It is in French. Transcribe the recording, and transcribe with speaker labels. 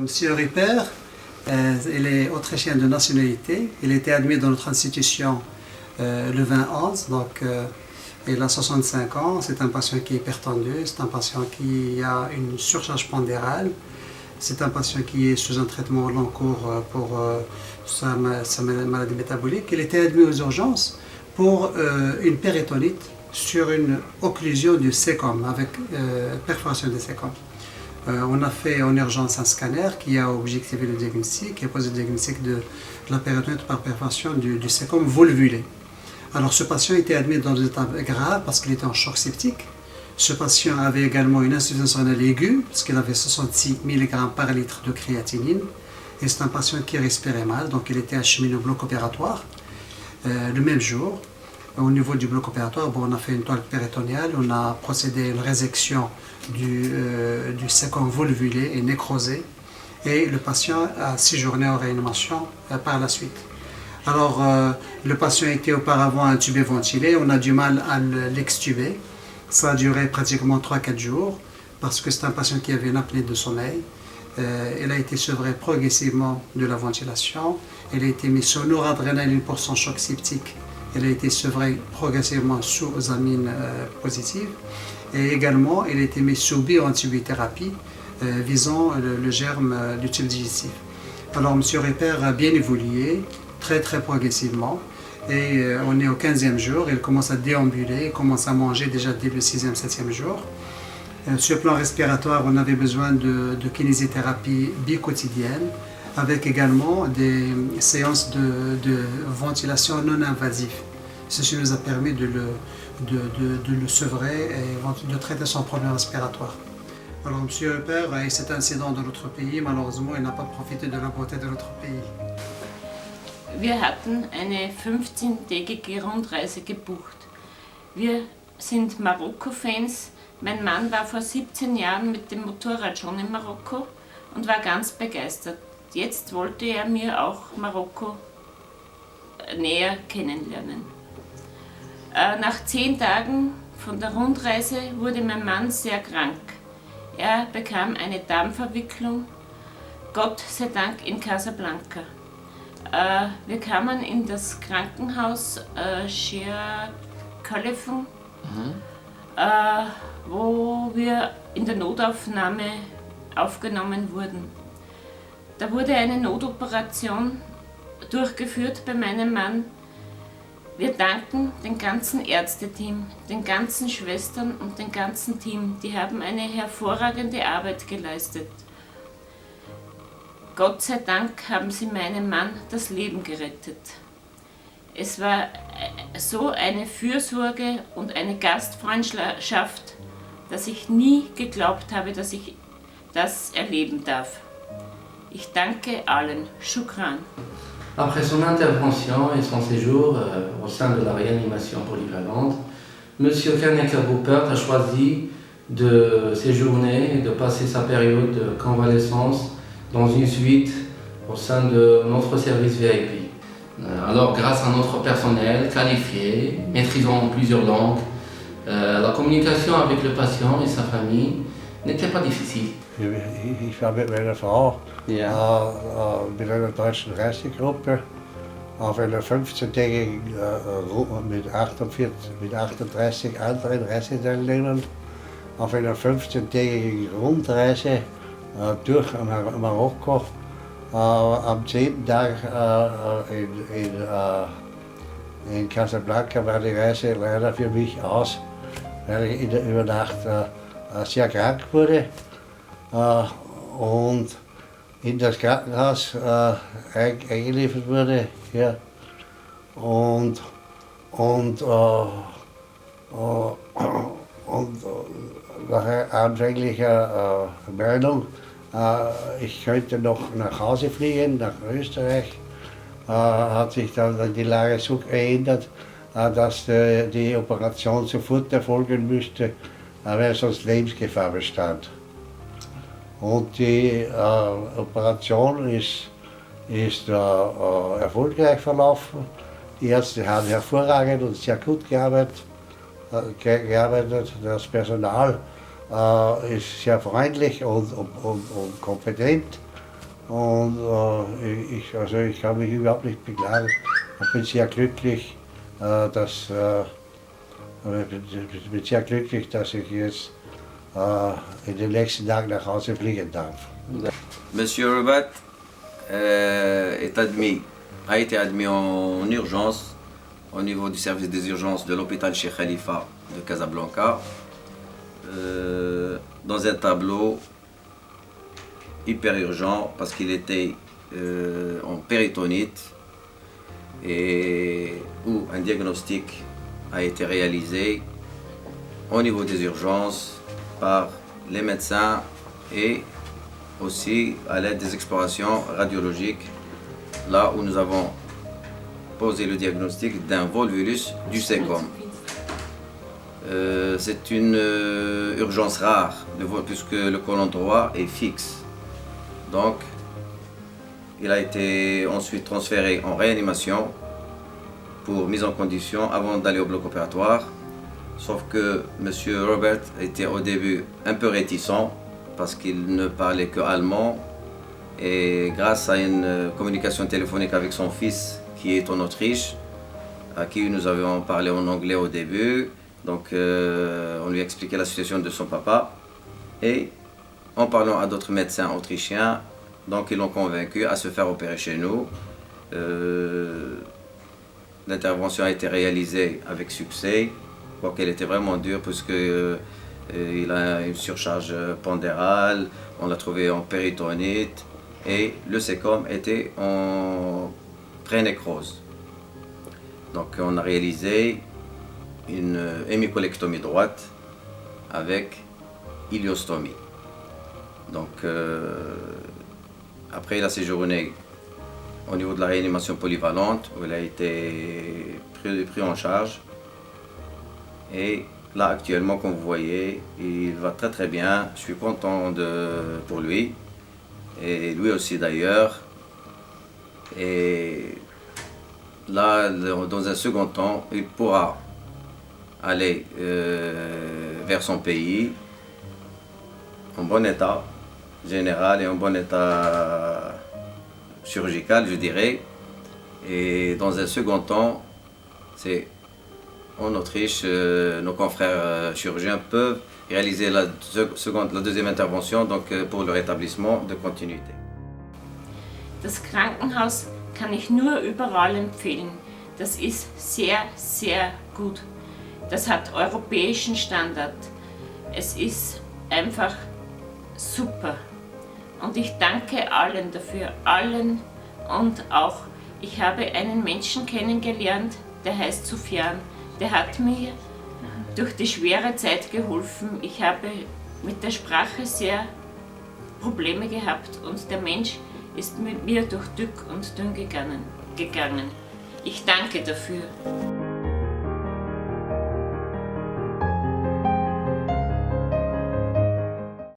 Speaker 1: Monsieur Ripper, il est autrichien de nationalité. Il a été admis dans notre institution le 2011, donc il a 65 ans. C'est un patient qui est hypertendu, c'est un patient qui a une surcharge pondérale. C'est un patient qui est sous un traitement long cours pour sa maladie métabolique. Il était admis aux urgences pour une péritonite sur une occlusion du cécum avec perforation du cécum. On a fait en urgence un scanner qui a objectivé le diagnostic, qui a posé le diagnostic de la péritonite par perforation du cécum volvulé. Alors ce patient était admis dans un état grave parce qu'il était en choc septique. Ce patient avait également une insuffisance rénale aiguë parce qu'il avait 66 mg par litre de créatinine. Et c'est un patient qui respirait mal, donc il était acheminé au bloc opératoire. Le même jour, au niveau du bloc opératoire, on a fait une toile péritonéale, on a procédé à une résection du cécum volvulé et nécrosé. Et le patient a séjourné en réanimation par la suite. Alors, le patient était auparavant intubé ventilé, on a du mal à l'extuber. Ça a duré pratiquement 3-4 jours parce que c'est un patient qui avait une apnée de sommeil. Il a été sevré progressivement de la ventilation. Il a été mis sous noradrénaline pour son choc septique. Il a été sevré progressivement sous amine positive. Et également, il a été mis sous bioantibiothérapie visant le germe du tube digestif. Alors, M. Ripper a bien évolué, très progressivement. Et on est au 15e jour, il commence à déambuler, il commence à manger déjà dès le 6e, 7e jour. Sur le plan respiratoire, on avait besoin de kinésithérapie biquotidienne, avec également des séances de ventilation non invasive. Ceci nous a permis de le sevrer et de traiter son problème respiratoire. Alors, M. Ripper a eu cet incident dans notre pays. Malheureusement, il n'a pas profité de la beauté de notre pays.
Speaker 2: Wir hatten eine 15-tägige Rundreise gebucht. Wir sind Marokko-Fans. Mein Mann war vor 17 Jahren mit dem Motorrad schon in Marokko und war ganz begeistert. Jetzt wollte er mir auch Marokko näher kennenlernen. Nach 10 Tagen von der Rundreise wurde mein Mann sehr krank. Er bekam eine Darmverwicklung, Gott sei Dank in Casablanca. Wir kamen in das Krankenhaus Shir Khalifa, wo wir in der Notaufnahme aufgenommen wurden. Da wurde eine Notoperation durchgeführt bei meinem Mann. Wir danken dem ganzen Ärzteteam, den ganzen Schwestern und dem ganzen Team. Die haben eine hervorragende Arbeit geleistet. Gott sei Dank haben sie meinem Mann das Leben gerettet. Es war so eine Fürsorge und eine Gastfreundschaft, dass ich nie geglaubt habe, dass ich das erleben darf. Ich danke allen. Shukran.
Speaker 3: Après son intervention et son séjour au sein de la réanimation polyvalente, M. Kaneka-Ruppert a choisi de séjourner et de passer sa période de convalescence dans une suite au sein de notre service VIP. Alors, grâce à notre personnel qualifié, maîtrisant plusieurs langues, la communication avec le patient et sa famille n'était pas difficile.
Speaker 4: Ich war mit meiner Frau mit einer deutschen Reisegruppe auf einer 15-tägigen mit 38 anderen Reiseteilnehmern auf einer 15-tägigen Rundreise durch Marokko. Am 10. Tag in Casablanca war die Reise leider für mich aus, weil ich über Nacht sehr krank wurde und in das Krankenhaus eingeliefert wurde. Ja. Und nach anfänglicher Meinung, ich könnte noch nach Hause fliegen, nach Österreich, hat sich dann die Lage so geändert, dass die Operation sofort erfolgen müsste, weil sonst Lebensgefahr bestand. Und die Operation ist erfolgreich verlaufen. Die Ärzte haben hervorragend und sehr gut gearbeitet. Das Personal ist sehr freundlich und kompetent. Und ich kann mich überhaupt nicht beklagen. Ich bin sehr glücklich, dass ich jetzt in den nächsten Tagen nach Hause fliegen darf.
Speaker 5: Monsieur Robert a été admis en urgence au niveau du service des urgences de l'hôpital Cheikh Khalifa de Casablanca dans un tableau hyper urgent parce qu'il était en péritonite et où un diagnostic a été réalisé au niveau des urgences par les médecins et aussi à l'aide des explorations radiologiques, là où nous avons posé le diagnostic d'un volvulus du sécom. C'est une urgence rare puisque le côlon droit est fixe. Donc, il a été ensuite transféré en réanimation pour mise en condition avant d'aller au bloc opératoire. Sauf que M. Robert était au début un peu réticent parce qu'il ne parlait que allemand. Et grâce à une communication téléphonique avec son fils qui est en Autriche, à qui nous avions parlé en anglais au début, donc on lui a expliqué la situation de son papa. Et en parlant à d'autres médecins autrichiens, donc ils l'ont convaincu à se faire opérer chez nous. L'intervention a été réalisée avec succès. Donc elle était vraiment dure puisque il a une surcharge pondérale, on l'a trouvé en péritonite et le sécom était en prénécrose. Donc on a réalisé une hémicolectomie droite avec iliostomie. Donc après il a séjourné au niveau de la réanimation polyvalente où il a été pris en charge. Et là actuellement, comme vous voyez, il va très très bien. Je suis content pour lui et lui aussi d'ailleurs. Et là, dans un second temps, il pourra aller vers son pays en bon état général et en bon état chirurgical, je dirais. Et dans un second temps, c'est en Autriche, nos confrères chirurgiens peuvent réaliser la deuxième intervention donc pour le rétablissement de continuité.
Speaker 2: Das Krankenhaus kann ich nur überall empfehlen. Das ist sehr, sehr gut. Das hat europäischen Standard. Es ist einfach super. Und ich danke allen dafür, allen. Und auch, ich habe einen Menschen kennengelernt, der heißt Sufjan. Der hat mir durch die schwere Zeit geholfen. Ich habe mit der Sprache sehr Probleme gehabt und der Mensch ist mit mir durch dick und dünn gegangen. Ich danke dafür.